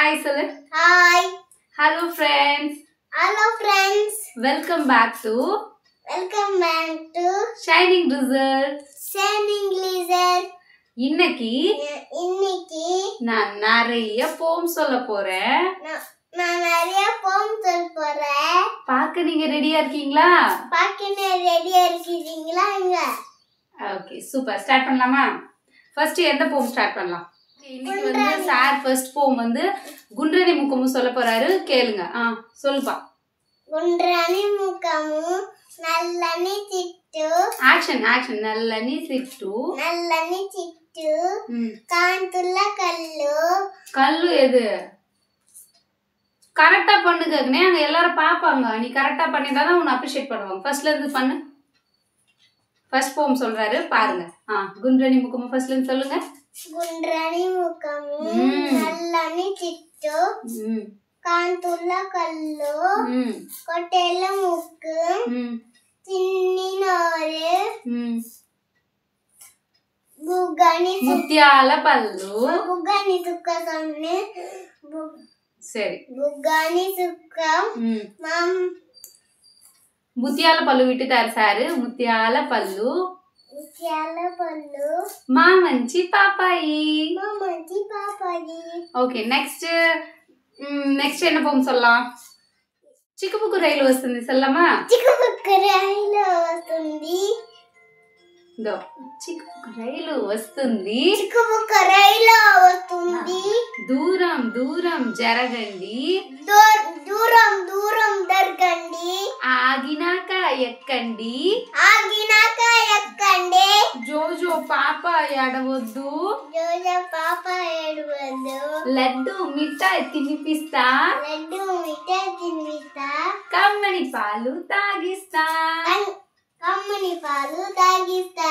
Hi, Sir. Hi. Hello, friends. Hello, friends. Welcome back to Shining Result. Shining Result. இன்னைக்கு நான் நிறைய போம் சொல்ல போறேன். நான் நிறைய போம் சொல்ல போறேன். பாக்க நீங்க ரெடியா இருக்கீங்களா? Okay, super. ஸ்டார்ட் பண்ணலாமா? ஃபர்ஸ்ட் எந்த போம் ஸ்டார்ட் பண்ணலாம்? இன்னைக்கு வந்து சார் ஃபர்ஸ்ட் போம் வந்து குன்றனி முக்கமு சொல்ல போறாரு. கேளுங்க. சொல்லுப்பா. குன்றனி முக்கமு నల్లని చిట్టు యాక్షన్ నల్లని చిట్టు కాంతుల కళ్ళు எது கரெக்டா பண்ணுங்கனே அங்க எல்லாரும் பாப்பாங்க. நீ கரெக்டா பண்ணிட்டாதான் உன்னை அப்ரிஷியேட் பண்ணுவாங்க. ஃபர்ஸ்ட்ல இருந்து பண்ணு. ஃபர்ஸ்ட் போம் சொல்றாரு பாருங்க. குன்றனி முக்கமு ஃபர்ஸ்ட்ல இருந்து சொல்லுங்க. గుండ్రని ముఖము నల్లని చిట్టు కాంతుల కళ్ళు కొట్టెల ముక్కు చిన్ని నోరు బుగ్గని ముత్యాల పళ్ళు బుగ్గని సుక్క సొన్ను సరే బుగ్గని సుక్క ముత్యాల పళ్ళు విட்டுட்டார் சார். ముత్యాల పళ్ళు మా మంచి పాపాయి. ఓకే, నెక్స్ట్ என்ன போம் சொல்லலாம்? చిక్కుబుక్కు రైలు వస్తుంది சொல்லலாமா? చిక్కుబుక్కు రైలు వస్తుంది. చిక్కుబుక్కు రైలు వస్తుంది. చిక్కుబుక్కు రైలు వస్తుంది. దూరం దూరం జరగండి. దూరం దూరం జరగండి. ఆగినాక ఎక్కండి. ఆగినాక ఎక్కండి. జోజో పాప ఎడవద్దు. జోజో పాప ఎడవద్దు. లడ్డు మిఠాయి తినిపిస్తా. లడ్డు మిఠాయి తినిపిస్తా. కమ్మని పాలు తాగిస్తా. కమ్మని పాలు తాగిస్తా.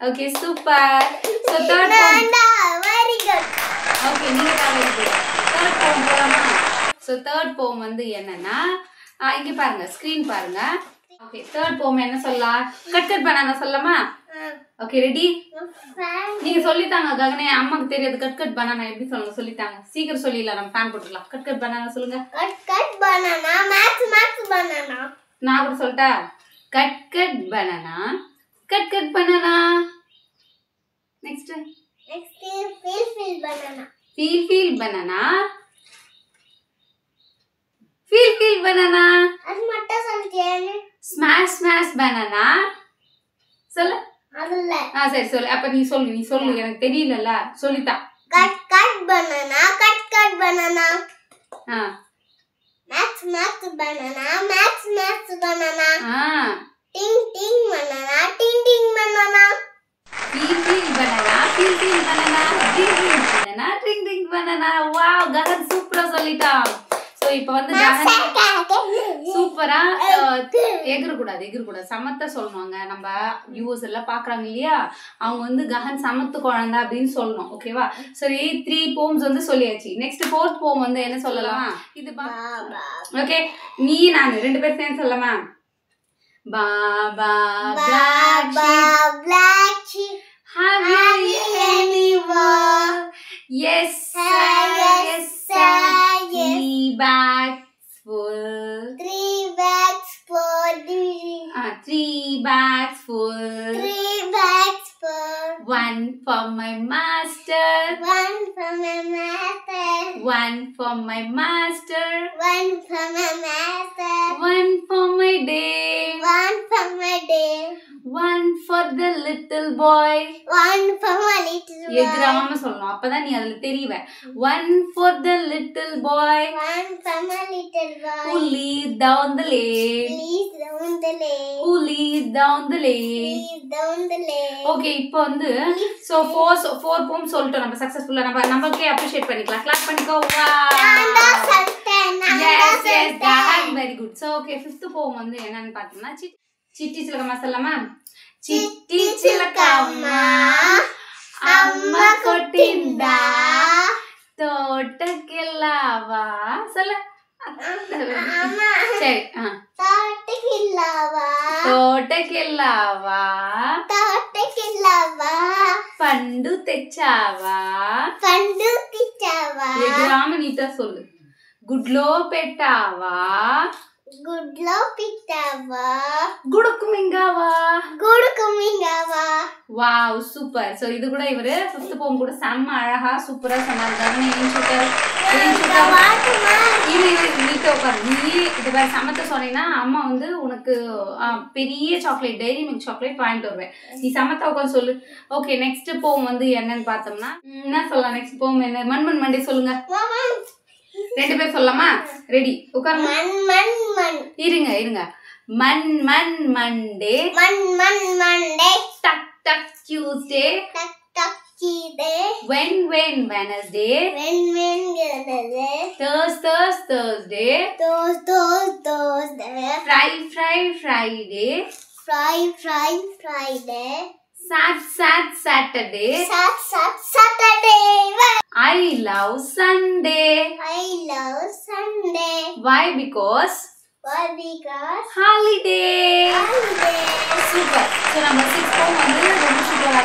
Okay, super. So third poem. Very good. Okay, நீங்க வெரி குட். థర్డ్ போம் போலாமா? சோ థర్ட் போம் வந்து என்னன்னா இங்க பாருங்க, ஸ்கிரீன் பாருங்க. ஓகே, థర్ட் போம் என்ன சொல்லலாம்? கட் பனானா சொல்லலாமா? Okay, ready? நீங்க சொல்லிட்டாங்க ககனே. அம்மாக்கு தெரியாது கட் பனானா எப்படி சொல்லணும் சொல்லிட்டாங்க. சீக்கிரம் சொல்லிடலாம், நம்ம ஃபேன் போட்டுடலாம். கட் பனானா சொல்லுங்க. Cut banana makes banana. நான் கூட சொல்லட்டா? Cut banana. Cut banana. Next feel banana. Feel banana. Feel banana. அது மட்டும் சொல்லிட்டேன். Smash banana. சொல்லு. அதுல சரி சொல்லு. அப்ப நீ சொல்லு எனக்கு தெரியலல. சொல்லிட்டா. Cut banana. Cut banana. Makes banana. Makes banana. Ding banana. Ding banana. Feel banana. Feel banana. Drink banana. Wow, Gagan சூப்பரா சொல்லிட்டான். சோ இப்போ வந்து சூப்பரா எகிரக்கூடாது சமத்த சொல்லுவாங்க. நம்ம வியூவர்ஸ் எல்லாம் பாக்குறாங்க இல்லையா, அவங்க வந்து ககன் சமத்து குழந்தை அப்படின்னு சொல்லணும். ஓகேவா? சரி, 3 போம்ஸ் வந்து சொல்லியாச்சு. நெக்ஸ்ட் 4th போம் வந்து என்ன சொல்லலாம்? இது ஓகே, நீ நான் 2 பேர் சேர்ந்து சொல்லலாமா? Baba black sheep have you anyone? Yes sir. 3 bags full. 3 bags full. 3 bags full. 3 bags full. 1 for my master. 1 for my master. 1 for my master. 1 for my master. 1 for my day. 1 for my day. 1 for the little boy. 1 for my little boy. எக்ராம சொல்லணும், அப்பதான் நீ அதுல தெரியவ. 1 for the little boy. 1 for my little boy. Who leads down the lane. Please down the lane. Who leads down the lane. Please down the lane. Okay, இப்போ வந்து so 4 போம் சொல்லிட்டோம். நம்ம சக்சஸ்ஃபுல்லா நமக்கே அப்ரிஷியேட் பண்ணிக்கலாம். கிளாப் பண்ணிக்கோ. Very good. So okay, 5th போம் வந்து என்னன்னு பாத்தீங்கன்னா చిట్టి చిలకమ్మ சொல்லலாமா? చిట్టి చిలకమ్మ అమ్మ కొట్టిందా తోటకెళ్ళావా. சொல்ல. சரி. தோட்டకెళ్ళావా. தோட்டకెళ్ళావా. தோட்டకెళ్ళావా. పండు తెచ్చావా పండు తెచ్చావా ఎదురామ నీతో சொல்லு గుడ్లో పెట్టావా గుడ్లో పెట్టావా గుడుకు మింగావా గుడుకు మింగావా వావ్ సూపర్ సో ఇది కూడా ఇవరు ఫిఫ్త్ పోమ్ కూడా செம்ம அழகா சூப்பரா சொன்னாங்க கவனி ஏன் சொல்றாரு இது நீட்டோ உட்காரு நீ இது வேற சமத்த சொன்னீங்கன்னா அம்மா வந்து உனக்கு பெரிய சாக்லேட் டைரி மில்க் சாக்லேட் வாங்கிட்டு வருவேன் நீ சமத்தா உட்காந்து சொல்லு ஓகே நெக்ஸ்ட் போம் வந்து என்னன்னு பார்த்தோம்னா என்ன சொல்லலாம் நெக்ஸ்ட் போம் என்ன மண் மண்டே சொல்லுங்க ரெண்டு பேர் சொல்லலாமா ரெடி உட்காரு மண் மண் மண் இருங்க இருங்க மண் மண் மண்டே மண் மண் மண்டே டக் டக் டியூஸ்டே டக் டக் Tuesday when Wednesday when Wednesday Thursday Thursday Friday Friday Saturday Saturday I love Sunday why because holiday super so நம்ம 6 போம் வந்து ரொம்ப சூப்பரா